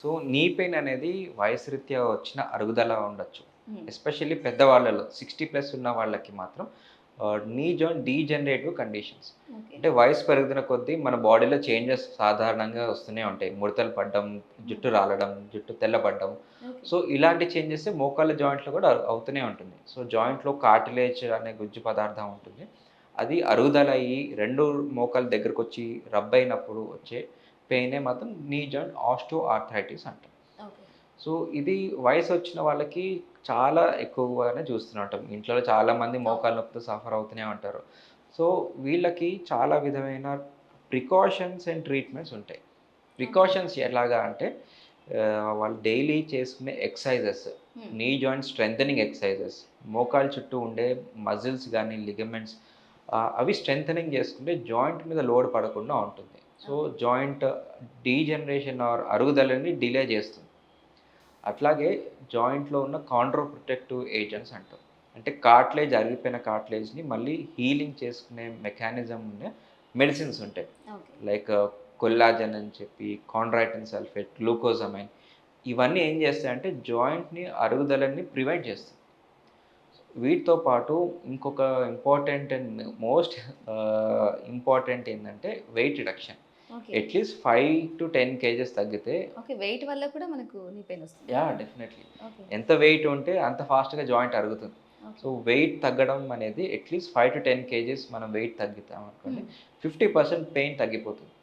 So, knee pain అనేది వయసు రీత్యా వచ్చిన అరుగుదల ఉండొచ్చు. హ్మ్. ఎస్పెషల్లీ పెద్దవాళ్ళలో 60+ ఉన్న వాళ్ళకి మాత్రం knee joint degenerative conditions. Okay. అంటే వయసు పెరుగుతున్న కొద్దీ మన బాడీలో చేంజెస్ సాధారణంగా వస్తూనే ఉంటాయి. ముడతలు పడ్డం, హ్మ్. జుట్టు రాలడం, జుట్టు తెల్లబడ్డం. ఓకే. సో, ఇలాంటి చేంజెస్ మోకాళ్ళ జాయింట్‌లో కూడా అవుతూనే ఉంటుంది. సో, జాయింట్‌లో కార్టిలేజ్ అనే గుజ్జు పదార్థం ఉంటుంది. అది అరుగుదల అయ్యి 2 మోకాళ్ళ దగ్గరకొచ్చి రబ్ అయినప్పుడు వచ్చే పెయినే మాత్రం నీ జాయింట్ ఆస్టియో ఆర్థరైటిస్ అంటాం. ఓకే. సో, ఇది వయసొచ్చిన వాళ్ళకి చాలా ఎక్కువగానే చూస్తూనే ఉంటాం. ఇంట్లో చాలామంది అవును. మోకాళ్ళ నొప్పితో సఫర్ అవుతూనే ఉంటారు. సో, వీళ్ళకి చాలా విధమైన ప్రికాషన్స్ అండ్ ట్రీట్మెంట్స్ ఉంటాయి. ఓకే. ప్రికాషన్స్ ఎలాగా అంటే వాళ్ళు డైలీ చేసుకునే ఎక్సర్సైజెస్, హ్మ్. నీ జాయింట్ స్ట్రెంథెనింగ్ ఎక్సర్సైజెస్, మోకాలు చుట్టూ ఉండే మజిల్స్ గానీ, లిగమెంట్స్ అవి స్ట్రెంథెనింగ్ చేసుకుంటే జాయింట్ మీద లోడ్ పడకుండా ఉంటుంది. So, okay. Joint degeneration or అరుగుదలని డిలే చేస్తుంది. అట్లాగే జాయింట్‌లో ఉన్న కాంట్రో ప్రొటెక్టివ్ ఏజెంట్స్ అంటాం. అంటే కార్టిలేజ్ అరిగిపోయిన కార్టిలేజ్‌ని మళ్ళీ హీలింగ్ చేసుకునే మెకానిజం ఉండే మెడిసిన్స్ ఉంటాయి. ఓకే. లైక్ కొల్లాజెన్ అని చెప్పి, కాండ్రాయిటిన్ సల్ఫేట్, గ్లూకోజమైన్ ఇవన్నీ ఏం చేస్తాయంటే జాయింట్‌ని అరుగుదలని ప్రివెంట్ చేస్తాయి. వీటితో పాటు ఇంకొక ఇంపార్టెంట్ అండ్ మోస్ట్ ఇంపార్టెంట్ ఏందంటే weight reduction. Okay. At least 5-10 kgs తగ్గితే ఓకే. వెయిట్ వల్ల కూడా మనకు నీ పెయిన్ వస్తుందా? యాహ్! డెఫినైట్‌లీ. ఓకే. ఎంత వెయిట్ ఉంటే అంత ఫాస్ట్‌గా జాయింట్ అరుగుతుంది. So, okay. వెయిట్ తగ్గడం అనేది అట్‌లీస్ట్ 5-10 కేజీస్ మనం వెయిట్ తగ్గితామనుకోండి హ్మ్. 50% పెయిన్ తగ్గిపోతుంది.